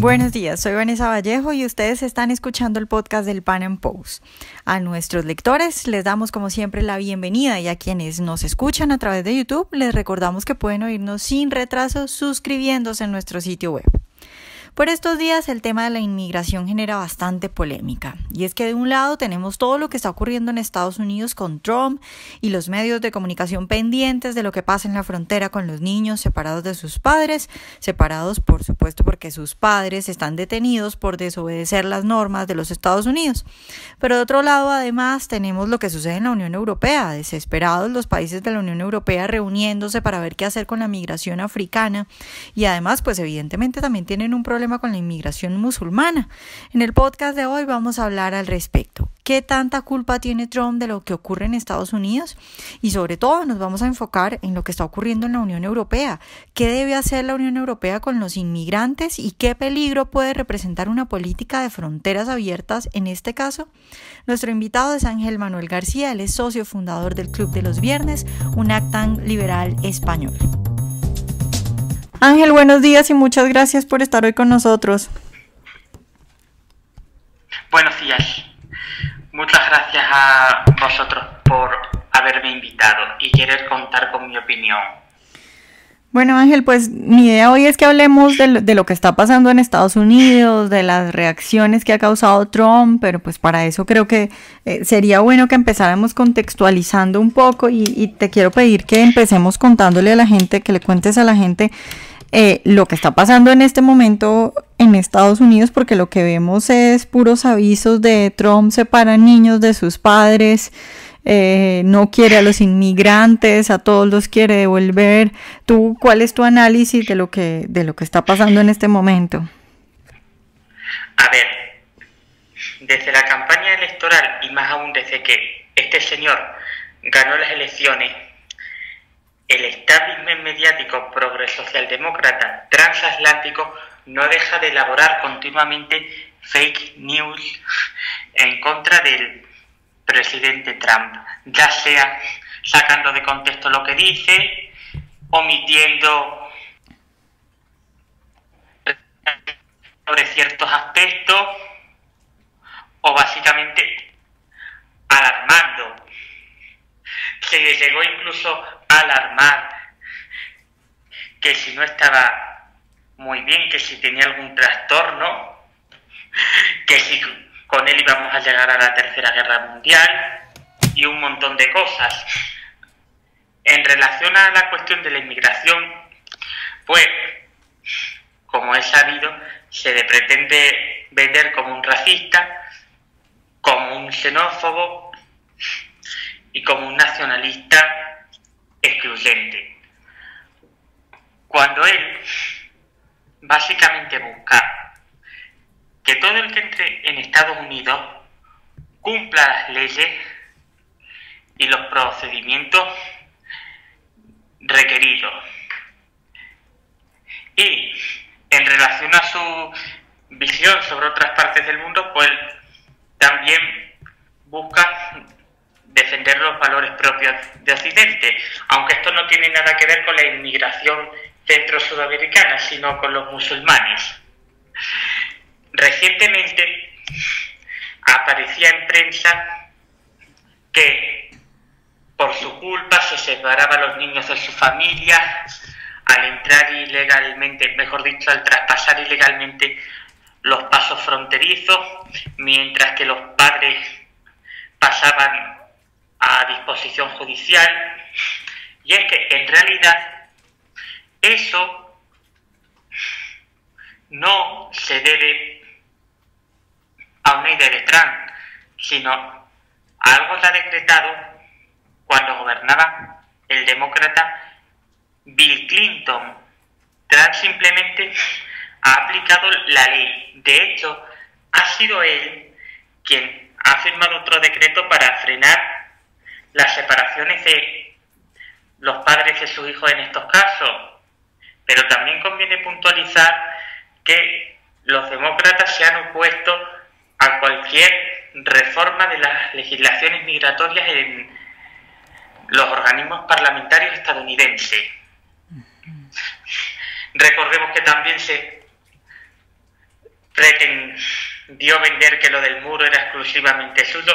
Buenos días, soy Vanessa Vallejo y ustedes están escuchando el podcast del Pan Am Post. A nuestros lectores les damos como siempre la bienvenida y a quienes nos escuchan a través de YouTube les recordamos que pueden oírnos sin retraso suscribiéndose en nuestro sitio web. Por estos días el tema de la inmigración genera bastante polémica y es que de un lado tenemos todo lo que está ocurriendo en Estados Unidos con Trump y los medios de comunicación pendientes de lo que pasa en la frontera con los niños separados de sus padres, separados por supuesto porque sus padres están detenidos por desobedecer las normas de los Estados Unidos. Pero de otro lado además tenemos lo que sucede en la Unión Europea, desesperados los países de la Unión Europea reuniéndose para ver qué hacer con la migración africana y además pues evidentemente también tienen un problema con la inmigración musulmana. En el podcast de hoy vamos a hablar al respecto. ¿Qué tanta culpa tiene Trump de lo que ocurre en Estados Unidos? Y sobre todo nos vamos a enfocar en lo que está ocurriendo en la Unión Europea. ¿Qué debe hacer la Unión Europea con los inmigrantes y qué peligro puede representar una política de fronteras abiertas en este caso? Nuestro invitado es Ángel Manuel García, él es socio fundador del Club de los Viernes, un actán liberal español. Ángel, buenos días y muchas gracias por estar hoy con nosotros. Buenos días. Muchas gracias a vosotros por haberme invitado y querer contar con mi opinión. Bueno, Ángel, pues mi idea hoy es que hablemos de lo que está pasando en Estados Unidos, de las reacciones que ha causado Trump, pero pues para eso creo que sería bueno que empezáramos contextualizando un poco y te quiero pedir que empecemos contándole a la gente, que le cuentes a la gente lo que está pasando en este momento en Estados Unidos, porque lo que vemos es puros avisos de Trump separa niños de sus padres, no quiere a los inmigrantes, a todos los quiere devolver. ¿Tú cuál es tu análisis de lo que está pasando en este momento? A ver, desde la campaña electoral y más aún desde que este señor ganó las elecciones, el establishment mediático progre socialdemócrata transatlántico no deja de elaborar continuamente fake news en contra del presidente Trump, ya sea sacando de contexto lo que dice, omitiendo sobre ciertos aspectos o básicamente alarmando. Se llegó incluso a alarmar que si no estaba muy bien, que si tenía algún trastorno, que si con él íbamos a llegar a la Tercera Guerra Mundial y un montón de cosas. En relación a la cuestión de la inmigración, pues, como es sabido, se le pretende vender como un racista, como un xenófobo y como un nacionalista excluyente. Cuando él básicamente busca que todo el que entre en Estados Unidos cumpla las leyes y los procedimientos requeridos. Y en relación a su visión sobre otras partes del mundo, pues también busca defender los valores propios de Occidente, aunque esto no tiene nada que ver con la inmigración centro-sudamericana, sino con los musulmanes. Recientemente aparecía en prensa que por su culpa se separaba a los niños de su familia al entrar ilegalmente, mejor dicho, al traspasar ilegalmente los pasos fronterizos, mientras que los padres pasaban a disposición judicial. Y es que en realidad eso no se debe a una idea de Trump, sino a algo que ha decretado cuando gobernaba el demócrata Bill Clinton. Trump simplemente ha aplicado la ley. De hecho, ha sido él quien ha firmado otro decreto para frenar las separaciones de los padres de sus hijos en estos casos. Pero también conviene puntualizar que los demócratas se han opuesto a cualquier reforma de las legislaciones migratorias en los organismos parlamentarios estadounidenses. Recordemos que también se pretendió vender que lo del muro era exclusivamente suyo,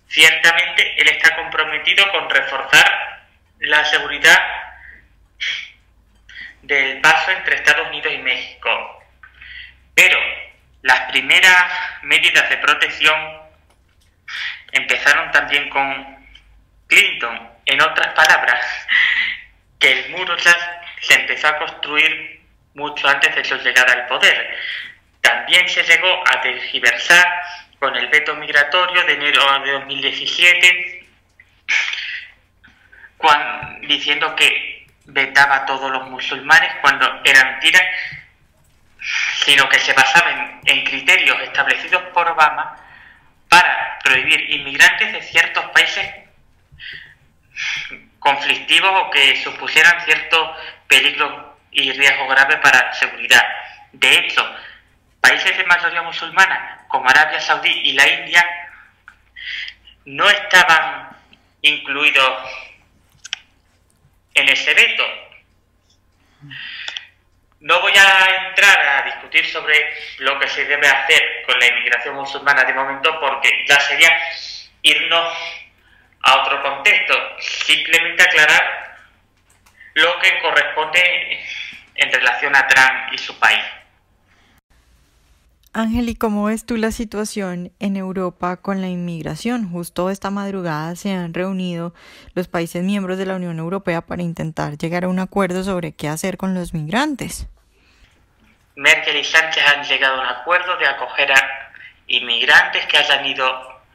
ciertamente él está comprometido con reforzar la seguridad del paso entre Estados Unidos y México. Pero las primeras medidas de protección empezaron también con Clinton. En otras palabras, que el muro ya se empezó a construir mucho antes de su llegada al poder. También se llegó a tergiversar con el veto migratorio de enero de 2017, diciendo que vetaba a todos los musulmanes cuando era mentira, sino que se basaba en criterios establecidos por Obama para prohibir inmigrantes de ciertos países conflictivos o que supusieran cierto peligro y riesgo grave para la seguridad. De hecho, países de mayoría musulmana como Arabia Saudí y la India no estaban incluidos en ese veto. No voy a entrar a discutir sobre lo que se debe hacer con la inmigración musulmana de momento, porque ya sería irnos a otro contexto. Simplemente aclarar lo que corresponde en relación a Trump y su país. Ángel, ¿y cómo ves tú la situación en Europa con la inmigración? Justo esta madrugada se han reunido los países miembros de la Unión Europea para intentar llegar a un acuerdo sobre qué hacer con los migrantes. Merkel y Sánchez han llegado a un acuerdo de acoger a inmigrantes que hayan ido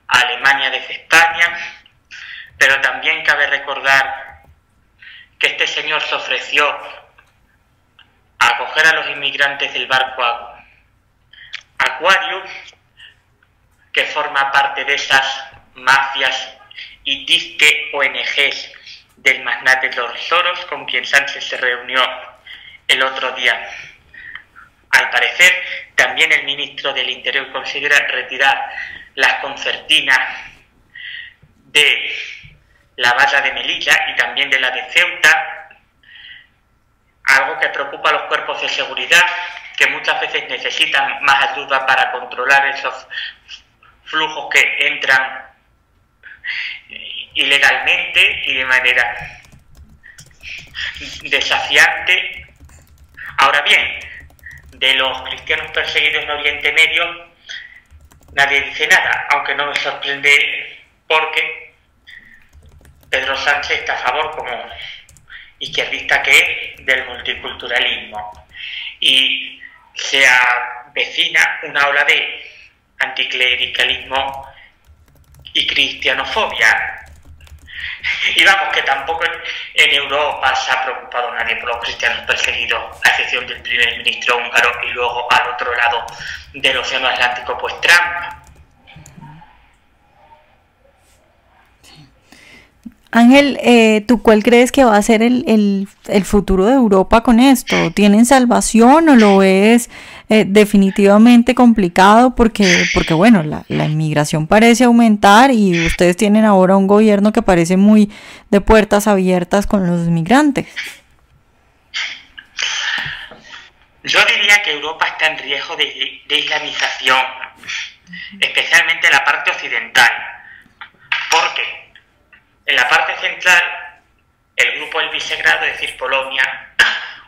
a Alemania desde España, pero también cabe recordar que este señor se ofreció a acoger a los inmigrantes del barco Aquarius, que forma parte de esas mafias y disque ONGs del magnate George Soros, con quien Sánchez se reunió el otro día. Al parecer, también el ministro del Interior considera retirar las concertinas de la valla de Melilla y también de la de Ceuta, algo que preocupa a los cuerpos de seguridad, que muchas veces necesitan más ayuda para controlar esos flujos que entran ilegalmente y de manera desafiante. Ahora bien, de los cristianos perseguidos en Oriente Medio nadie dice nada, aunque no me sorprende porque Pedro Sánchez está a favor, como izquierdista que es, del multiculturalismo, y se avecina una ola de anticlericalismo y cristianofobia. Y vamos, que tampoco en Europa se ha preocupado nadie por los cristianos perseguidos, a excepción del primer ministro húngaro y luego al otro lado del océano Atlántico, pues Trump. Ángel, ¿tú cuál crees que va a ser el futuro de Europa con esto? ¿Tienen salvación o lo ves definitivamente complicado? Porque bueno, la inmigración parece aumentar y ustedes tienen ahora un gobierno que parece muy de puertas abiertas con los migrantes. Yo diría que Europa está en riesgo de islamización, especialmente la parte occidental, porque en la parte central, el grupo del Visegrado, es decir, Polonia,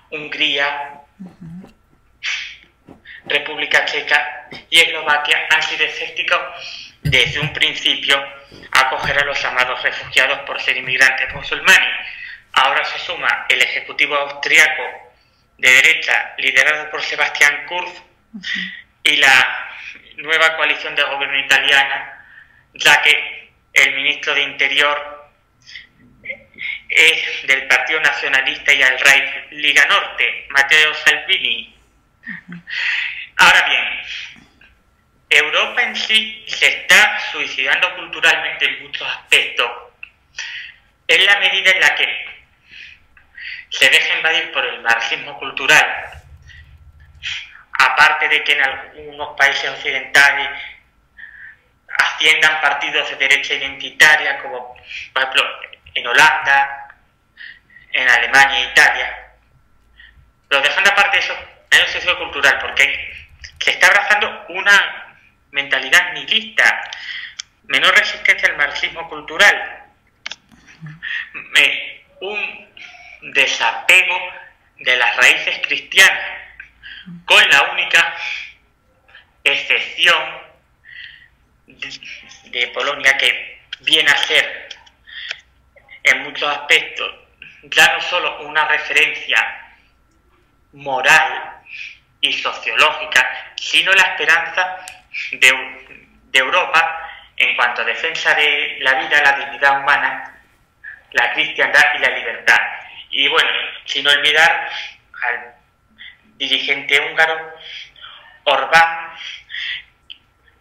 Hungría, República Checa y Eslovaquia, han sido escépticos desde un principio a acoger a los llamados refugiados por ser inmigrantes musulmanes. Ahora se suma el Ejecutivo austriaco de derecha, liderado por Sebastian Kurz, y la nueva coalición de gobierno italiana, ya que el ministro de Interior es del Partido Nacionalista y al Reich Liga Norte, Matteo Salvini. Ahora bien, Europa en sí se está suicidando culturalmente en muchos aspectos, en la medida en la que se deja invadir por el marxismo cultural, aparte de que en algunos países occidentales asciendan partidos de derecha identitaria, como por ejemplo en Holanda, en Alemania e Italia. Pero dejando aparte eso, hay un sesgo cultural, porque hay se está abrazando una mentalidad nihilista, menor resistencia al marxismo cultural, un desapego de las raíces cristianas, con la única excepción de Polonia, que viene a ser en muchos aspectos ya no solo una referencia moral y sociológica, sino la esperanza de Europa en cuanto a defensa de la vida, la dignidad humana, la cristiandad y la libertad. Y bueno, sin olvidar al dirigente húngaro Orbán,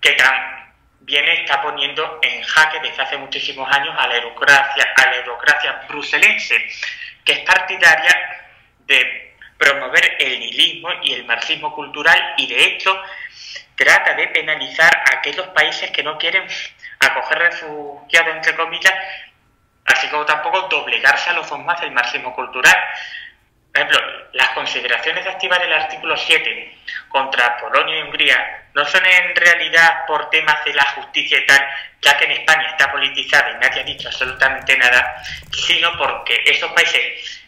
que también está poniendo en jaque desde hace muchísimos años a la eurocracia bruselense, que es partidaria de promover el nihilismo y el marxismo cultural, y de hecho trata de penalizar a aquellos países que no quieren acoger refugiados, entre comillas, así como tampoco doblegarse a los dogmas del marxismo cultural. Por ejemplo, las consideraciones de activar el artículo 7 contra Polonia y Hungría no son en realidad por temas de la justicia y tal, ya que en España está politizada y nadie ha dicho absolutamente nada, sino porque esos países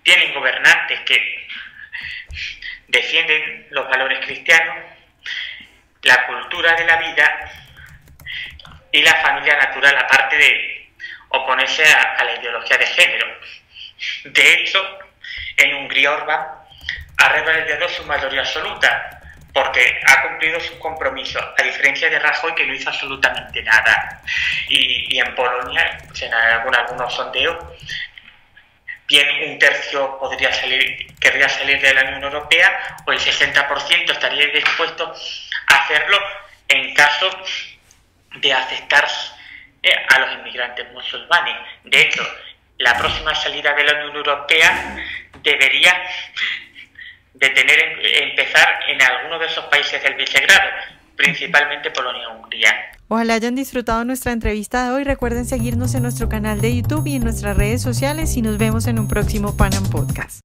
tienen gobernantes que defienden los valores cristianos, la cultura de la vida y la familia natural, aparte de oponerse a la ideología de género. De hecho, en Hungría Orbán ha revalidado su mayoría absoluta, porque ha cumplido su compromiso, a diferencia de Rajoy, que no hizo absolutamente nada. Y en Polonia, en algunos sondeos, bien un tercio querría salir de la Unión Europea, o el 60% estaría dispuesto a hacerlo en caso de aceptar a los inmigrantes musulmanes. De hecho, la próxima salida de la Unión Europea debería de empezar en alguno de esos países del Visegrado, principalmente Polonia y Hungría. Ojalá hayan disfrutado nuestra entrevista de hoy. Recuerden seguirnos en nuestro canal de YouTube y en nuestras redes sociales, y nos vemos en un próximo Pan Am Podcast.